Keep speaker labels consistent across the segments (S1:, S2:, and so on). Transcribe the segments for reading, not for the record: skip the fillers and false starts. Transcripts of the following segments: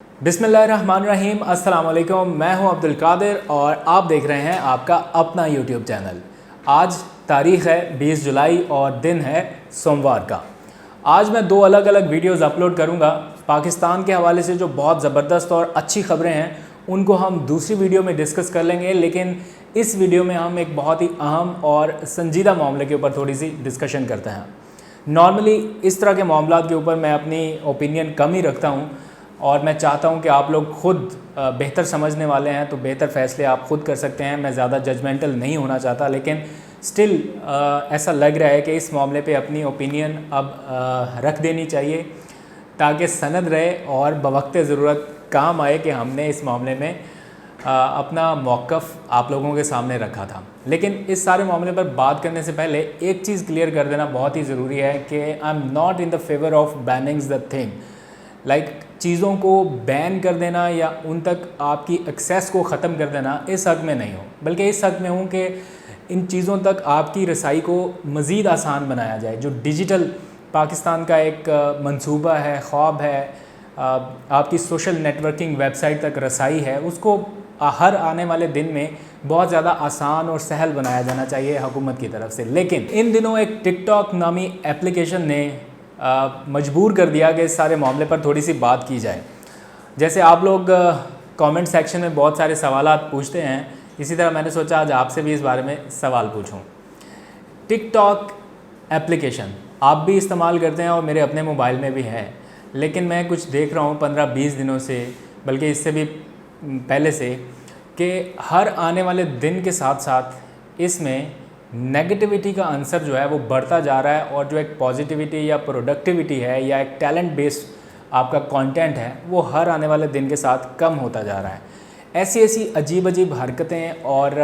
S1: बिस्मिल्लाहिर्रहमानिर्रहीम, अस्सलाम वालेकुम। मैं हूं अब्दुल कादिर और आप देख रहे हैं आपका अपना यूट्यूब चैनल। आज तारीख़ है 20 जुलाई और दिन है सोमवार का। आज मैं दो अलग अलग वीडियोस अपलोड करूंगा। पाकिस्तान के हवाले से जो बहुत ज़बरदस्त और अच्छी ख़बरें हैं उनको हम दूसरी वीडियो में डिस्कस कर लेंगे, लेकिन इस वीडियो में हम एक बहुत ही अहम और संजीदा मामले के ऊपर थोड़ी सी डिस्कशन करते हैं। नॉर्मली इस तरह के मामलों के ऊपर मैं अपनी ओपिनियन कम ही रखता हूँ और मैं चाहता हूं कि आप लोग खुद बेहतर समझने वाले हैं तो बेहतर फ़ैसले आप खुद कर सकते हैं। मैं ज़्यादा जजमेंटल नहीं होना चाहता, लेकिन स्टिल ऐसा लग रहा है कि इस मामले पे अपनी ओपिनियन अब रख देनी चाहिए ताकि सनद रहे और बवक्त ज़रूरत काम आए कि हमने इस मामले में अपना मौक़िफ़ आप लोगों के सामने रखा था। लेकिन इस सारे मामले पर बात करने से पहले एक चीज़ क्लियर कर देना बहुत ही ज़रूरी है कि I am not in the favour of banning the thing, like चीज़ों को बैन कर देना या उन तक आपकी एक्सेस को ख़त्म कर देना, इस हक़ में नहीं हूँ, बल्कि इस हक़ में हूँ कि इन चीज़ों तक आपकी रसाई को मज़ीद आसान बनाया जाए। जो डिजिटल पाकिस्तान का एक मंसूबा है, ख्वाब है, आपकी सोशल नेटवर्किंग वेबसाइट तक रसाई है, उसको हर आने वाले दिन में बहुत ज़्यादा आसान और सहल बनाया जाना चाहिए हुकूमत की तरफ से। लेकिन इन दिनों एक टिकटॉक नामी एप्लीकेशन ने मजबूर कर दिया कि इस सारे मामले पर थोड़ी सी बात की जाए। जैसे आप लोग कमेंट सेक्शन में बहुत सारे सवालात पूछते हैं, इसी तरह मैंने सोचा आज आपसे भी इस बारे में सवाल पूछूं। टिकटॉक एप्लीकेशन आप भी इस्तेमाल करते हैं और मेरे अपने मोबाइल में भी है, लेकिन मैं कुछ देख रहा हूँ 15-20 दिनों से, बल्कि इससे भी पहले से, कि हर आने वाले दिन के साथ साथ इसमें नेगेटिविटी का आंसर जो है वो बढ़ता जा रहा है और जो एक पॉजिटिविटी या प्रोडक्टिविटी है या एक टैलेंट बेस्ड आपका कंटेंट है वो हर आने वाले दिन के साथ कम होता जा रहा है। ऐसी ऐसी अजीब अजीब हरकतें और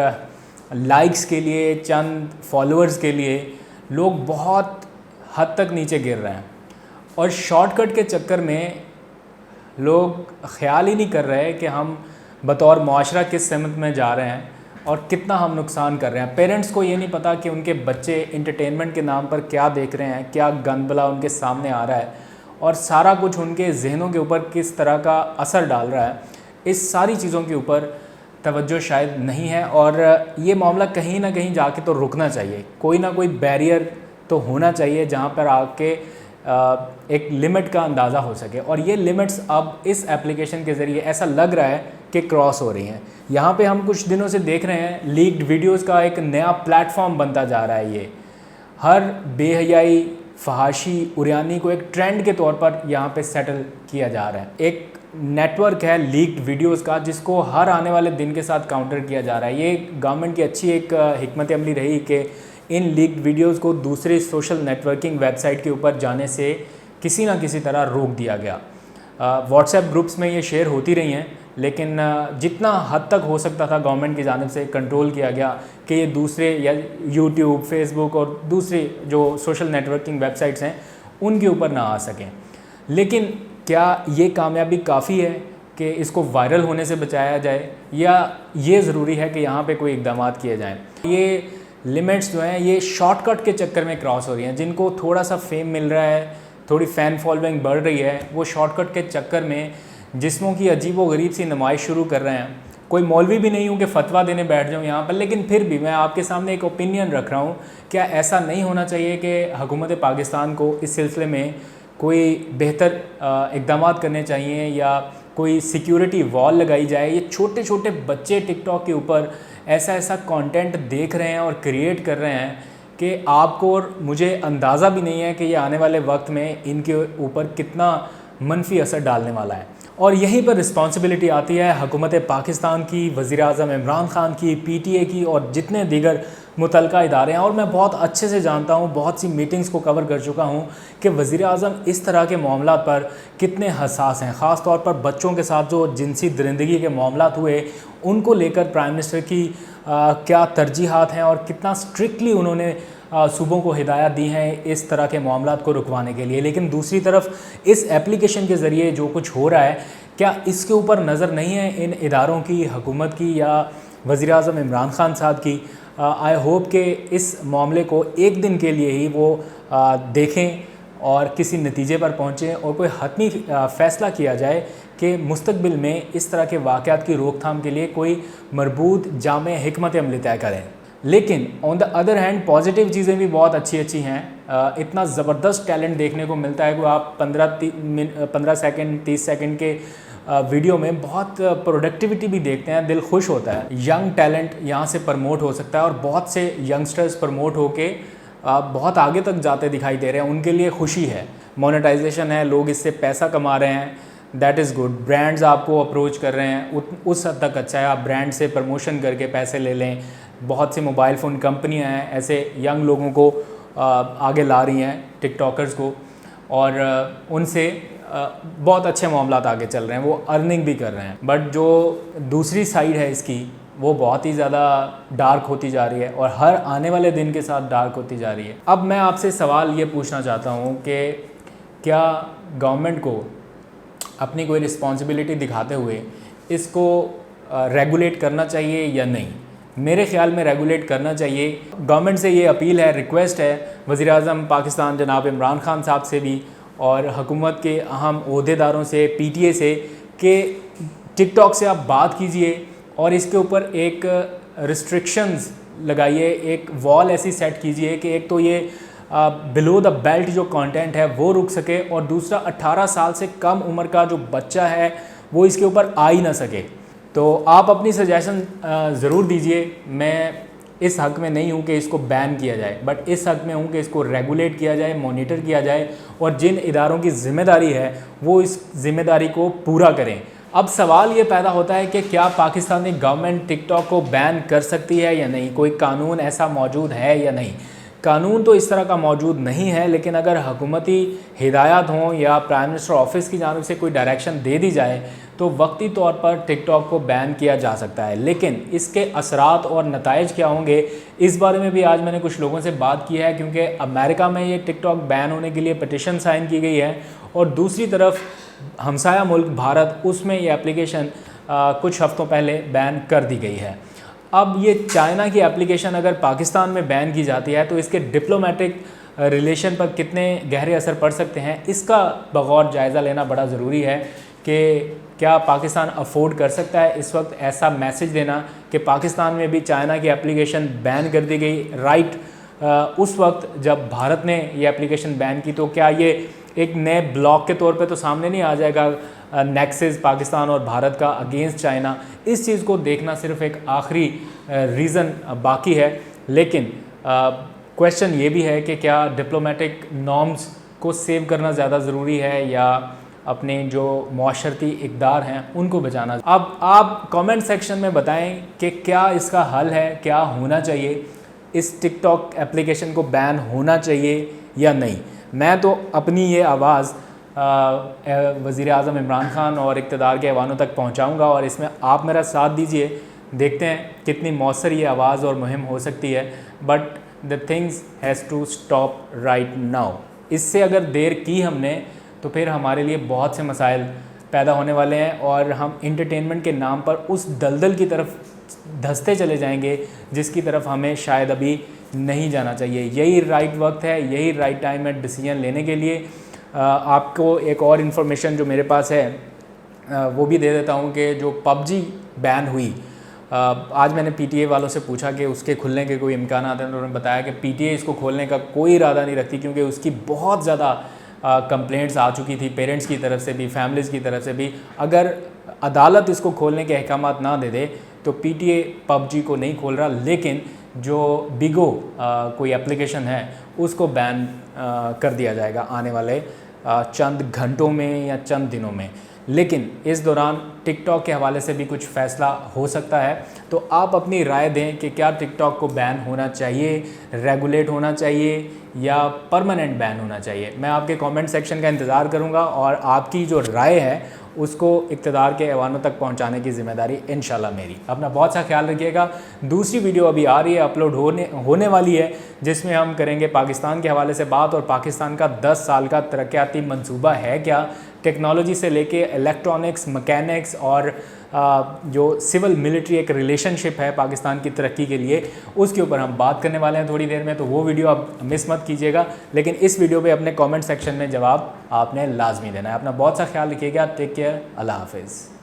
S1: लाइक्स के लिए, चंद फॉलोअर्स के लिए लोग बहुत हद तक नीचे गिर रहे हैं और शॉर्टकट के चक्कर में लोग ख्याल ही नहीं कर रहे कि हम बतौर मुआशरा किस सिमत में जा रहे हैं और कितना हम नुकसान कर रहे हैं। पेरेंट्स को ये नहीं पता कि उनके बच्चे इंटरटेनमेंट के नाम पर क्या देख रहे हैं, क्या गंदबला उनके सामने आ रहा है और सारा कुछ उनके जहनों के ऊपर किस तरह का असर डाल रहा है। इस सारी चीज़ों के ऊपर तवज्जो शायद नहीं है और ये मामला कहीं ना कहीं जाके तो रुकना चाहिए। कोई ना कोई बैरियर तो होना चाहिए जहाँ पर आके एक लिमिट का अंदाज़ा हो सके, और ये लिमिट्स अब इस एप्लीकेशन के ज़रिए ऐसा लग रहा है कि क्रॉस हो रही हैं। यहाँ पे हम कुछ दिनों से देख रहे हैं लीक्ड वीडियोस का एक नया प्लेटफॉर्म बनता जा रहा है। ये हर बेहयाई, फहाशी, उरियानी को एक ट्रेंड के तौर पर यहाँ पे सेटल किया जा रहा है। एक नेटवर्क है लीक्ड वीडियोस का जिसको हर आने वाले दिन के साथ काउंटर किया जा रहा है। ये गवर्नमेंट की अच्छी एक हिकमत अमली रही कि इन लीक्ड वीडियोस को दूसरे सोशल नेटवर्किंग वेबसाइट के ऊपर जाने से किसी ना किसी तरह रोक दिया गया। व्हाट्सएप ग्रुप्स में ये शेयर होती रही हैं, लेकिन जितना हद तक हो सकता था गवर्नमेंट की जानिब से कंट्रोल किया गया कि ये दूसरे या यूट्यूब, फेसबुक और दूसरे जो सोशल नेटवर्किंग वेबसाइट्स हैं उनके ऊपर ना आ सकें। लेकिन क्या ये कामयाबी काफ़ी है कि इसको वायरल होने से बचाया जाए, या ये ज़रूरी है कि यहाँ पे कोई इक़दाम किए जाएँ? ये लिमिट्स जो हैं ये शॉर्टकट के चक्कर में क्रॉस हो रही हैं। जिनको थोड़ा सा फेम मिल रहा है, थोड़ी फ़ैन फॉलोइंग बढ़ रही है, वो शॉर्टकट के चक्कर में जिस्मों की अजीब व गरीब सी नुमाइश शुरू कर रहे हैं। कोई मौलवी भी नहीं हूँ कि फ़तवा देने बैठ जाऊँ यहाँ पर, लेकिन फिर भी मैं आपके सामने एक ओपिनियन रख रहा हूँ। क्या ऐसा नहीं होना चाहिए कि हुकूमत पाकिस्तान को इस सिलसिले में कोई बेहतर इक़दाम करने चाहिए या कोई सिक्योरिटी वॉल लगाई जाए? ये छोटे छोटे बच्चे टिकटॉक के ऊपर ऐसा ऐसा कंटेंट देख रहे हैं और क्रिएट कर रहे हैं कि आपको और मुझे अंदाज़ा भी नहीं है कि ये आने वाले वक्त में इनके ऊपर कितना मनफी असर डालने वाला है। और यहीं पर रिस्पॉन्सिबिलिटी आती है हुकूमत पाकिस्तान की, वज़ीर-ए-आज़म इमरान ख़ान की, PTA की और जितने दीगर मुतल्लिक़ा इदारे हैं। और मैं बहुत अच्छे से जानता हूँ, बहुत सी मीटिंग्स को कवर कर चुका हूँ कि वज़ीर-ए-आज़म इस तरह के मामला पर कितने हसास हैं। ख़ास तौर पर बच्चों के साथ जो जिनसी दरिंदगी के मामला हुए उनको लेकर प्राइम मिनिस्टर की क्या तरजीहात हैं और कितना स्ट्रिक्टली उन्होंने सूबों को हिदायत दी हैं इस तरह के मामलात को रुकवाने के लिए। लेकिन दूसरी तरफ इस एप्लीकेशन के ज़रिए जो कुछ हो रहा है, क्या इसके ऊपर नज़र नहीं है इन इदारों की, हुकूमत की या वज़ीर-ए-आज़म इमरान ख़ान साहब की? आई होप कि इस मामले को एक दिन के लिए ही वो देखें और किसी नतीजे पर पहुँचें और कोई हतमी फ़ैसला किया जाए कि मुस्तकबिल में इस तरह के वाक़यात की रोकथाम के लिए कोई मरबूत जामे हिकमत अमली तय करें। लेकिन on the other hand positive चीज़ें भी बहुत अच्छी अच्छी हैं। इतना ज़बरदस्त टैलेंट देखने को मिलता है कि आप 15 सेकंड 30 सेकंड के वीडियो में बहुत प्रोडक्टिविटी भी देखते हैं, दिल खुश होता है। यंग टैलेंट यहाँ से प्रमोट हो सकता है और बहुत से यंगस्टर्स प्रमोट होके बहुत आगे तक जाते दिखाई दे रहे हैं, उनके लिए खुशी है। मोनेटाइजेशन है, लोग इससे पैसा कमा रहे हैं, दैट इज़ गुड। ब्रांड्स आपको अप्रोच कर रहे हैं, उस हद तक अच्छा है। आप ब्रांड से प्रमोशन करके पैसे ले लें। बहुत सी मोबाइल फ़ोन कंपनियां हैं ऐसे यंग लोगों को आगे ला रही हैं, टिकटॉकर्स को, और उनसे बहुत अच्छे मामलात आगे चल रहे हैं, वो अर्निंग भी कर रहे हैं। बट जो दूसरी साइड है इसकी, वो बहुत ही ज़्यादा डार्क होती जा रही है और हर आने वाले दिन के साथ डार्क होती जा रही है। अब मैं आपसे सवाल ये पूछना चाहता हूँ कि क्या गवर्नमेंट को अपनी कोई रिस्पॉन्सिबिलिटी दिखाते हुए इसको रेगुलेट करना चाहिए या नहीं? मेरे ख्याल में रेगुलेट करना चाहिए। गवर्नमेंट से ये अपील है, रिक्वेस्ट है वज़ीर-ए-आज़म पाकिस्तान जनाब इमरान खान साहब से भी और हुकूमत के अहम ओहदेदारों से, पीटीए से, कि टिकटॉक से आप बात कीजिए और इसके ऊपर एक रिस्ट्रिक्शंस लगाइए, एक वॉल ऐसी सेट कीजिए कि एक तो ये बिलो द बेल्ट जो कंटेंट है वो रुक सके, और दूसरा 18 साल से कम उम्र का जो बच्चा है वो इसके ऊपर आ ही ना सके। तो आप अपनी सजेशन ज़रूर दीजिए। मैं इस हक़ में नहीं हूँ कि इसको बैन किया जाए, बट इस हक़ में हूँ कि इसको रेगुलेट किया जाए, मॉनिटर किया जाए, और जिन इदारों की ज़िम्मेदारी है वो इस ज़िम्मेदारी को पूरा करें। अब सवाल ये पैदा होता है कि क्या पाकिस्तानी गवर्नमेंट टिकटॉक को बैन कर सकती है या नहीं? कोई कानून ऐसा मौजूद है या नहीं? कानून तो इस तरह का मौजूद नहीं है, लेकिन अगर हुकूमती हिदायत हों या प्राइम मिनिस्टर ऑफिस की जानिब से कोई डायरेक्शन दे दी जाए तो वक्ती तौर पर टिकटॉक को बैन किया जा सकता है। लेकिन इसके असरात और नताइज क्या होंगे, इस बारे में भी आज मैंने कुछ लोगों से बात की है, क्योंकि अमेरिका में ये टिकटॉक बैन होने के लिए पटिशन साइन की गई है, और दूसरी तरफ हमसाया मुल्क भारत, उसमें ये एप्लीकेशन कुछ हफ्तों पहले बैन कर दी गई है। अब ये चाइना की एप्लीकेशन अगर पाकिस्तान में बैन की जाती है तो इसके डिप्लोमेटिक रिलेशन पर कितने गहरे असर पड़ सकते हैं, इसका बगौर जायज़ा लेना बड़ा ज़रूरी है कि क्या पाकिस्तान अफोर्ड कर सकता है इस वक्त ऐसा मैसेज देना कि पाकिस्तान में भी चाइना की एप्लीकेशन बैन कर दी गई राइट उस वक्त जब भारत ने ये एप्लीकेशन बैन की। तो क्या ये एक नए ब्लॉक के तौर पे तो सामने नहीं आ जाएगा नेक्सस पाकिस्तान और भारत का अगेंस्ट चाइना? इस चीज़ को देखना सिर्फ एक आखिरी रीज़न बाकी है। लेकिन क्वेश्चन ये भी है कि क्या डिप्लोमेटिक नॉर्म्स को सेव करना ज़्यादा ज़रूरी है या अपने जो मुआशरती इक़दार हैं उनको बचाना? अब आप कमेंट सेक्शन में बताएं कि क्या इसका हल है, क्या होना चाहिए, इस टिकटॉक एप्लीकेशन को बैन होना चाहिए या नहीं। मैं तो अपनी ये आवाज़ वज़ीर-ए-आज़म इमरान खान और इक़्तिदार के ऐवानों तक पहुंचाऊंगा, और इसमें आप मेरा साथ दीजिए। देखते हैं कितनी मौसर ये आवाज़ और मुहिम हो सकती है, but the things has to stop right now. इससे अगर देर की हमने तो फिर हमारे लिए बहुत से मसाइल पैदा होने वाले हैं और हम इंटरटेनमेंट के नाम पर उस दलदल की तरफ धंसते चले जाएंगे जिसकी तरफ हमें शायद अभी नहीं जाना चाहिए। यही राइट वक्त है, यही राइट टाइम है डिसीजन लेने के लिए। आपको एक और इन्फॉर्मेशन जो मेरे पास है वो भी दे देता हूँ कि जो पबजी बैन हुई, आज मैंने पीटीए वालों से पूछा कि उसके खुलने के कोई इम्कान हैं, तो उन्होंने बताया कि पीटीए इसको खोलने का कोई इरादा नहीं रखती, क्योंकि उसकी बहुत ज़्यादा कंप्लेंट्स आ चुकी थी पेरेंट्स की तरफ से भी, फैमिलीज़ की तरफ से भी। अगर अदालत इसको खोलने के अहकामात ना दे दे तो पीटीए पबजी को नहीं खोल रहा, लेकिन जो बिगो कोई एप्लीकेशन है उसको बैन कर दिया जाएगा आने वाले चंद घंटों में या चंद दिनों में। लेकिन इस दौरान टिकटॉक के हवाले से भी कुछ फ़ैसला हो सकता है, तो आप अपनी राय दें कि क्या टिकटॉक को बैन होना चाहिए, रेगुलेट होना चाहिए या परमानेंट बैन होना चाहिए। मैं आपके कमेंट सेक्शन का इंतज़ार करूंगा और आपकी जो राय है उसको इक़्तिदार के ऐवानों तक पहुंचाने की ज़िम्मेदारी इंशाल्लाह मेरी। अपना बहुत सा ख्याल रखिएगा। दूसरी वीडियो अभी आ रही है, अपलोड होने वाली है, जिसमें हम करेंगे पाकिस्तान के हवाले से बात, और पाकिस्तान का 10 साल का तरक्याती मंसूबा है क्या, टेक्नोलॉजी से लेके इलेक्ट्रॉनिक्स, मैकेनिक्स और जो सिविल मिलिट्री एक रिलेशनशिप है पाकिस्तान की तरक्की के लिए, उसके ऊपर हम बात करने वाले हैं थोड़ी देर में। तो वो वीडियो आप मिस मत कीजिएगा, लेकिन इस वीडियो पे अपने कमेंट सेक्शन में जवाब आपने लाजमी देना है। अपना बहुत सा ख्याल रखिएगा। टेक केयर, अल्लाह हाफिज़।